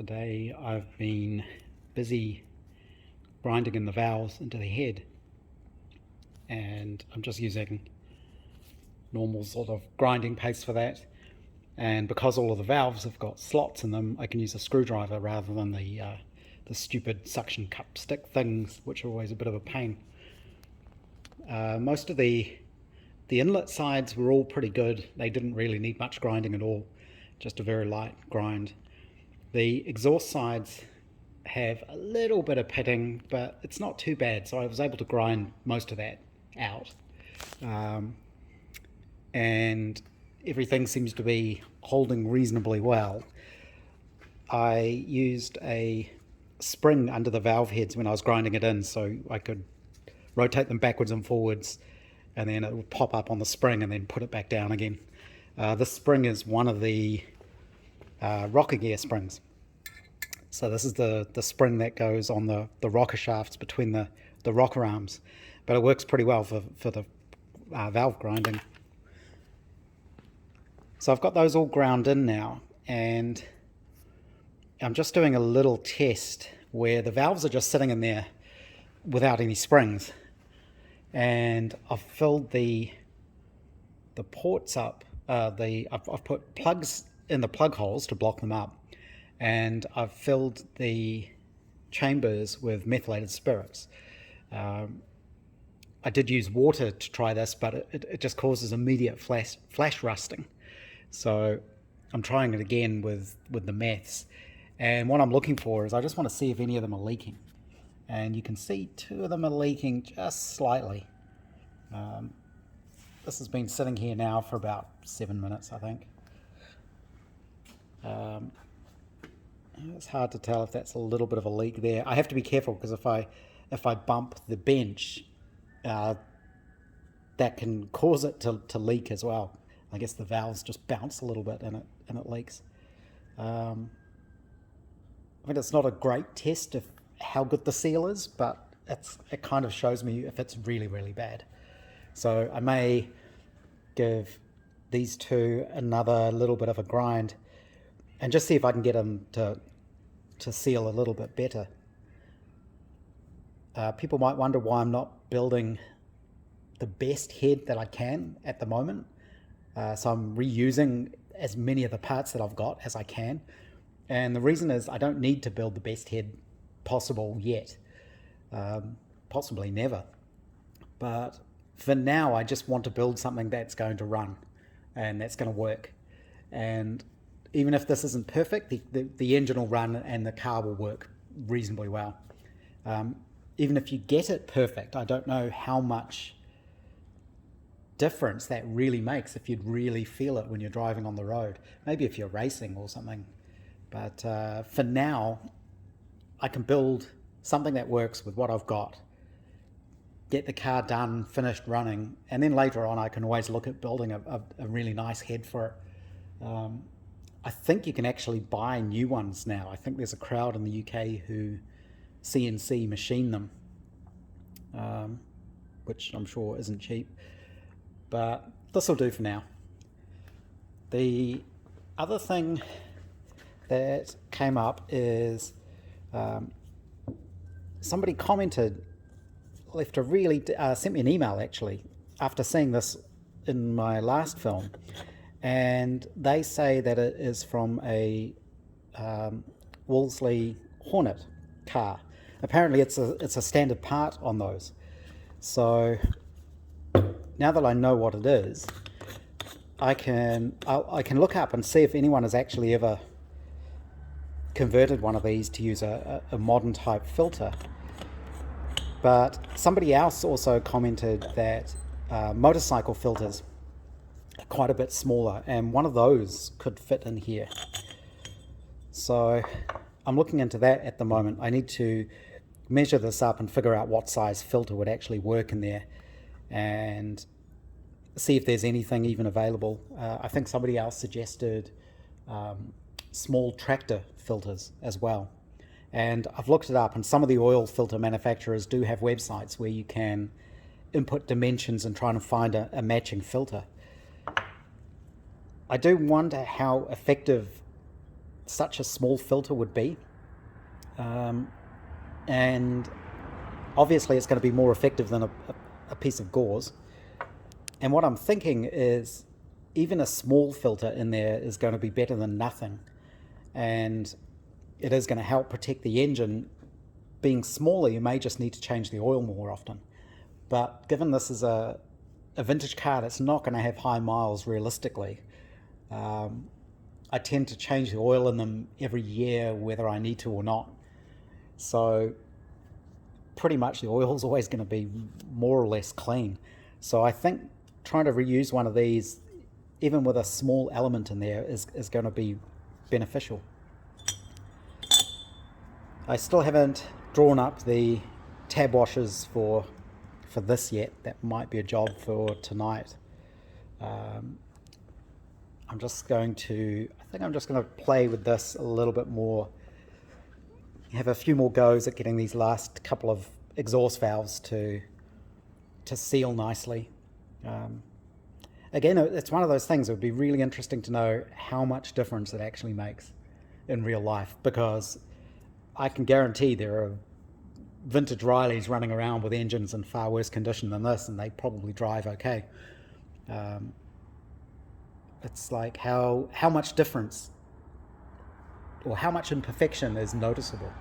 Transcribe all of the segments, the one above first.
Today I've been busy grinding in the valves into the head, and I'm just using normal sort of grinding paste for that. And because all of the valves have got slots in them, I can use a screwdriver rather than the stupid suction cup stick things, which are always a bit of a pain. Most of the inlet sides were all pretty good. They didn't really need much grinding at all, just a very light grind. The exhaust sides have a little bit of pitting, but it's not too bad, so I was able to grind most of that out. And everything seems to be holding reasonably well. I used a spring under the valve heads when I was grinding it in, so I could rotate them backwards and forwards, and then it would pop up on the spring and then put it back down again. This spring is one of the rocker gear springs. So this is the spring that goes on the rocker shafts between the rocker arms, but it works pretty well for the valve grinding. So I've got those all ground in now, and I'm just doing a little test where the valves are just sitting in there without any springs, and I've filled the ports up. I've put plugs in the plug holes to block them up, and I've filled the chambers with methylated spirits. I did use water to try this, but it just causes immediate flash rusting. So I'm trying it again with the meths, and what I'm looking for is I just want to see if any of them are leaking, and you can see 2 of them are leaking just slightly. This has been sitting here now for about 7 minutes, I think. It's hard to tell if that's a little bit of a leak there. I have to be careful because if I bump the bench, that can cause it to leak as well. I guess the valves just bounce a little bit and it leaks. I mean, it's not a great test of how good the seal is, but it kind of shows me if it's really, really bad. So I may give these 2 another little bit of a grind and just see if I can get them to seal a little bit better. People might wonder why I'm not building the best head that I can at the moment. So I'm reusing as many of the parts that I've got as I can. And the reason is I don't need to build the best head possible yet. Possibly never. But for now, I just want to build something that's going to run and that's going to work. And even if this isn't perfect, the engine will run and the car will work reasonably well. Even if you get it perfect, I don't know how much difference that really makes if you'd really feel it when you're driving on the road. Maybe if you're racing or something. But for now, I can build something that works with what I've got, get the car done, finished running, and then later on I can always look at building a really nice head for it. I think you can actually buy new ones now. I think there's a crowd in the UK who CNC machine them, which I'm sure isn't cheap, but this will do for now. The other thing that came up is somebody commented, sent me an email actually after seeing this in my last film, and they say that it is from a Wolseley Hornet car. Apparently it's a standard part on those. So now that I know what it is, I can look up and see if anyone has actually ever converted one of these to use a modern type filter. But somebody else also commented that motorcycle filters are quite a bit smaller, and one of those could fit in here. So I'm looking into that at the moment. I need to measure this up and figure out what size filter would actually work in there and see if there's anything even available. I think somebody else suggested small tractor filters as well. And I've looked it up, and some of the oil filter manufacturers do have websites where you can input dimensions and try and find a matching filter. I do wonder how effective such a small filter would be. And obviously it's going to be more effective than a piece of gauze. And what I'm thinking is even a small filter in there is going to be better than nothing. And it is going to help protect the engine. Being smaller, you may just need to change the oil more often. But given this is a vintage car that's not going to have high miles realistically, I tend to change the oil in them every year whether I need to or not. So pretty much the oil is always going to be more or less clean. So I think trying to reuse one of these, even with a small element in there, is going to be beneficial. I still haven't drawn up the tab washers for this yet. That might be a job for tonight. I think I'm just going to play with this a little bit more, have a few more goes at getting these last couple of exhaust valves to seal nicely. Again, it's one of those things. It would be really interesting to know how much difference it actually makes in real life, because I can guarantee there are vintage Rileys running around with engines in far worse condition than this, and they probably drive okay. It's like how much difference or how much imperfection is noticeable.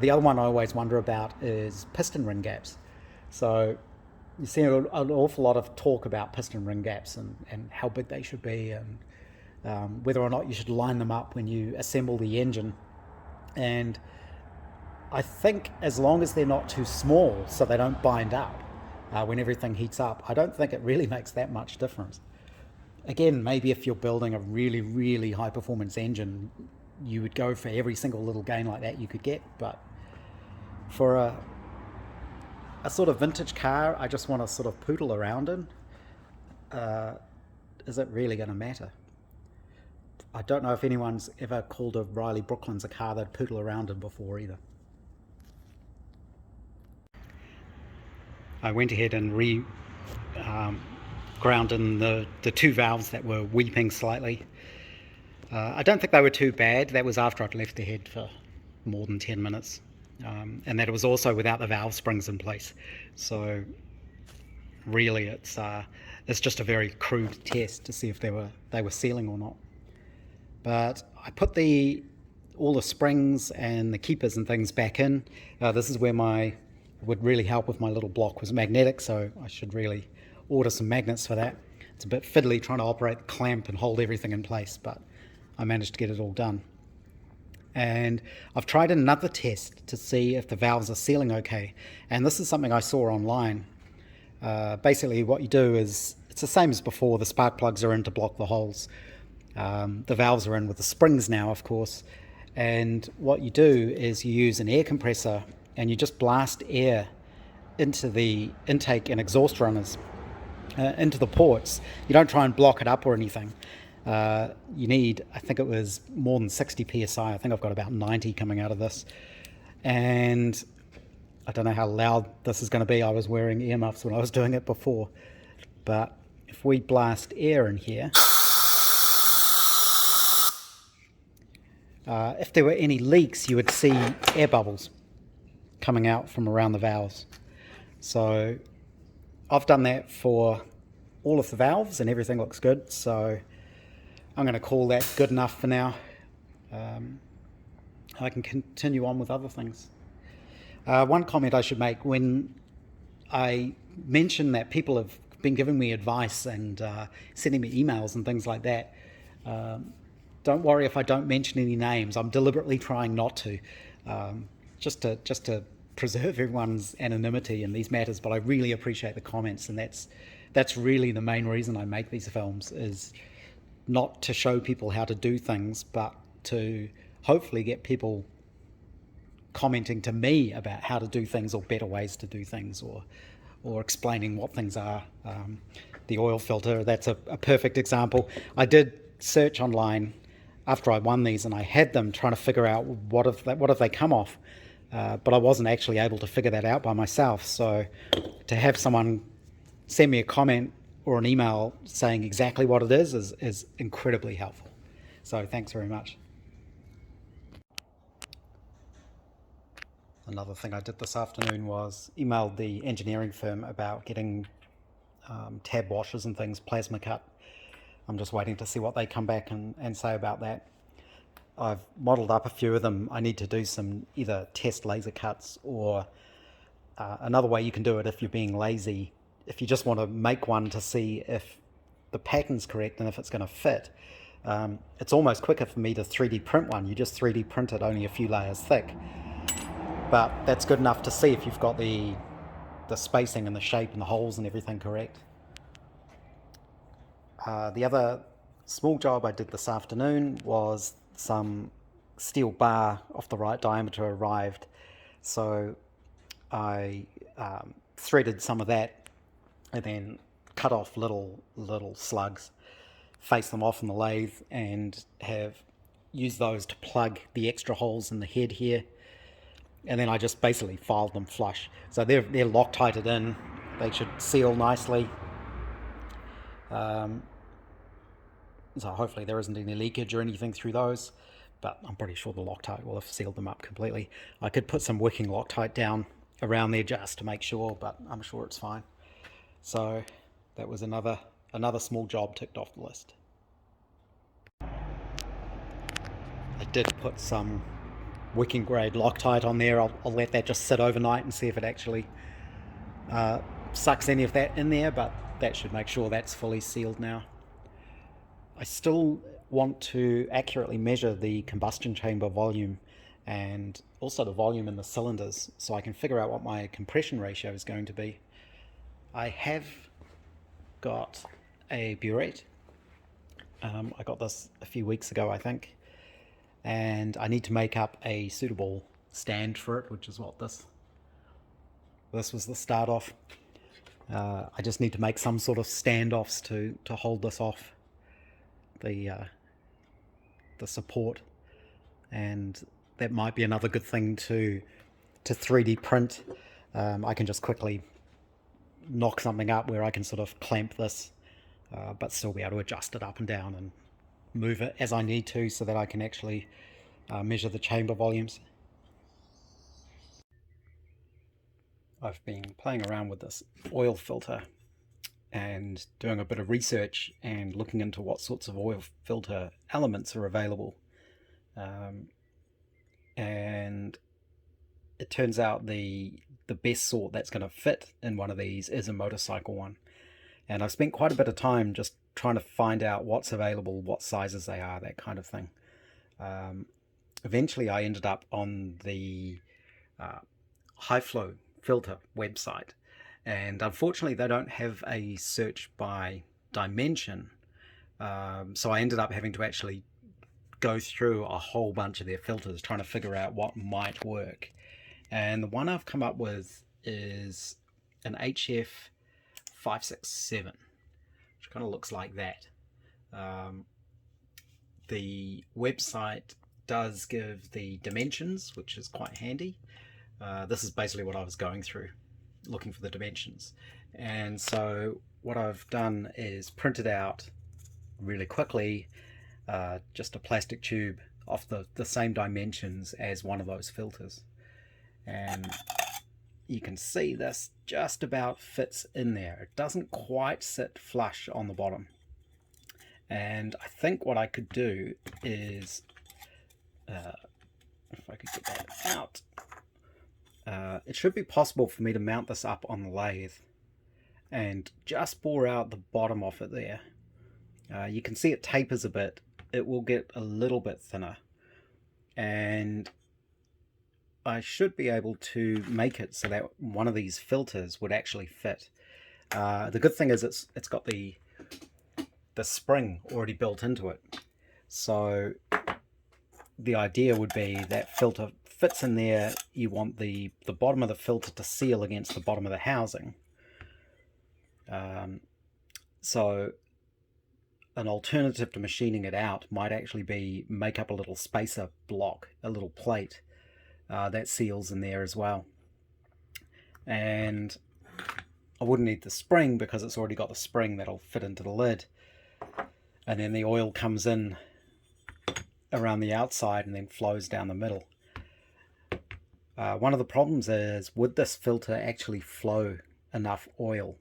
The other one I always wonder about is piston ring gaps. So you see an awful lot of talk about piston ring gaps and how big they should be, and whether or not you should line them up when you assemble the engine. And I think as long as they're not too small so they don't bind up when everything heats up, I don't think it really makes that much difference. Again, maybe if you're building a really, really high performance engine, you would go for every single little gain like that you could get. But for a sort of vintage car I just want to sort of poodle around in, is it really going to matter? I don't know if anyone's ever called a Riley Brooklands a car they'd poodle around in before either. I went ahead and ground in the two valves that were weeping slightly. I don't think they were too bad. That was after I'd left the head for more than 10 minutes. And that it was also without the valve springs in place. So really it's just a very crude test to see if they were sealing or not. But I put all the springs and the keepers and things back in. This is where would really help if my little block was magnetic, so I should really order some magnets for that. It's a bit fiddly trying to operate the clamp and hold everything in place, but I managed to get it all done. And I've tried another test to see if the valves are sealing okay, and this is something I saw online. Basically what you do is, it's the same as before. The spark plugs are in to block the holes. The valves are in with the springs now, of course, and what you do is you use an air compressor and you just blast air into the intake and exhaust runners, into the ports. You don't try and block it up or anything. You need, I think it was more than 60 psi. I think I've got about 90 coming out of this, and I don't know how loud this is going to be. I was wearing earmuffs when I was doing it before, but if we blast air in here, if there were any leaks, you would see air bubbles coming out from around the valves. So I've done that for all of the valves and everything looks good, so I'm going to call that good enough for now. I can continue on with other things. One comment I should make: when I mention that people have been giving me advice and sending me emails and things like that, don't worry if I don't mention any names. I'm deliberately trying not to, just to preserve everyone's anonymity in these matters. But I really appreciate the comments, and that's really the main reason I make these films, is not to show people how to do things, but to hopefully get people commenting to me about how to do things, or better ways to do things, or explaining what things are. The oil filter, that's a perfect example. I did search online after I won these, and I had them trying to figure out what if they come off, but I wasn't actually able to figure that out by myself. So to have someone send me a comment or an email saying exactly what it is incredibly helpful. So thanks very much. Another thing I did this afternoon was emailed the engineering firm about getting tab washers and things plasma cut. I'm just waiting to see what they come back and say about that. I've modelled up a few of them. I need to do some either test laser cuts or another way you can do it if you're being lazy. If you just want to make one to see if the pattern's correct and if it's going to fit, it's almost quicker for me to 3D print one. You just 3D print it only a few layers thick. But that's good enough to see if you've got the spacing and the shape and the holes and everything correct. The other small job I did this afternoon was some steel bar off the right diameter arrived. So I threaded some of that and then cut off little slugs, face them off in the lathe, and have used those to plug the extra holes in the head here. And then I just basically filed them flush. So they're Loctited in. They should seal nicely. So hopefully there isn't any leakage or anything through those, but I'm pretty sure the Loctite will have sealed them up completely. I could put some working Loctite down around there just to make sure, but I'm sure it's fine. So that was another small job ticked off the list. I did put some wicking grade Loctite on there. I'll let that just sit overnight and see if it actually sucks any of that in there, but that should make sure that's fully sealed now. I still want to accurately measure the combustion chamber volume and also the volume in the cylinders so I can figure out what my compression ratio is going to be. I have got a burette. I got this a few weeks ago, I think, and I need to make up a suitable stand for it, which is what this was the start off. I just need to make some sort of standoffs to hold this off, the support, and that might be another good thing to 3D print. I can just quickly knock something up where I can sort of clamp this, but still be able to adjust it up and down and move it as I need to so that I can actually measure the chamber volumes. I've been playing around with this oil filter and doing a bit of research and looking into what sorts of oil filter elements are available. And it turns out the best sort that's going to fit in one of these is a motorcycle one. And I've spent quite a bit of time just trying to find out what's available, what sizes they are, that kind of thing. Eventually I ended up on the HiFlo filter website, and unfortunately they don't have a search by dimension, so I ended up having to actually go through a whole bunch of their filters trying to figure out what might work. And the one I've come up with is an HF-567, which kind of looks like that. The website does give the dimensions, which is quite handy. This is basically what I was going through, looking for the dimensions. And so what I've done is printed out really quickly just a plastic tube of the same dimensions as one of those filters. And you can see this just about fits in there. It doesn't quite sit flush on the bottom. And I think what I could do is, if I could get that out, it should be possible for me to mount this up on the lathe and just bore out the bottom of it there. You can see it tapers a bit. It will get a little bit thinner, and I should be able to make it so that one of these filters would actually fit. The good thing is it's got the spring already built into it, so the idea would be that filter fits in there. You want the bottom of the filter to seal against the bottom of the housing. So an alternative to machining it out might actually be make up a little spacer block, a little plate that seals in there as well. And I wouldn't need the spring because it's already got the spring that'll fit into the lid, and then the oil comes in around the outside and then flows down the middle. One of the problems is, would this filter actually flow enough oil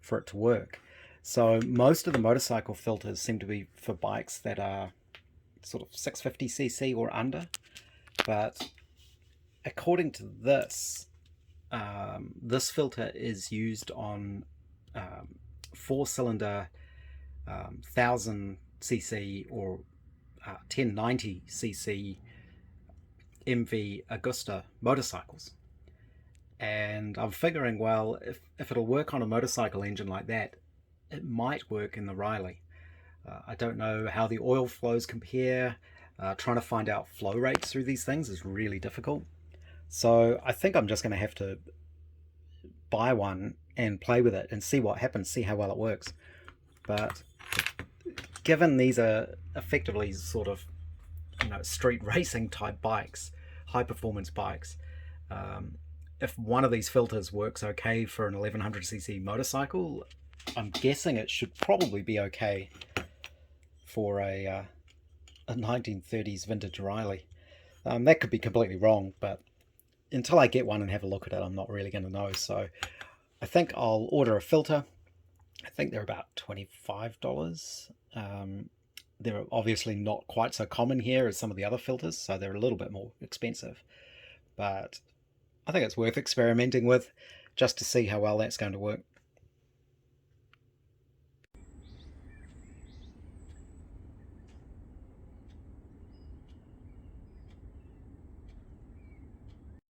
for it to work? So most of the motorcycle filters seem to be for bikes that are sort of 650cc or under, but according to this, this filter is used on 4-cylinder 1000cc or 1090cc MV Agusta motorcycles. And I'm figuring, well, if it'll work on a motorcycle engine like that, it might work in the Riley. I don't know how the oil flows compare. Trying to find out flow rates through these things is really difficult. So I think I'm just going to have to buy one and play with it and see what happens, see how well it works. But given these are effectively sort of, street racing type bikes, high performance bikes, if one of these filters works okay for an 1100cc motorcycle, I'm guessing it should probably be okay for a 1930s vintage Riley. That could be completely wrong, but until I get one and have a look at it, I'm not really going to know. So I think I'll order a filter. I think they're about $25. They're obviously not quite so common here as some of the other filters, so they're a little bit more expensive. But I think it's worth experimenting with just to see how well that's going to work.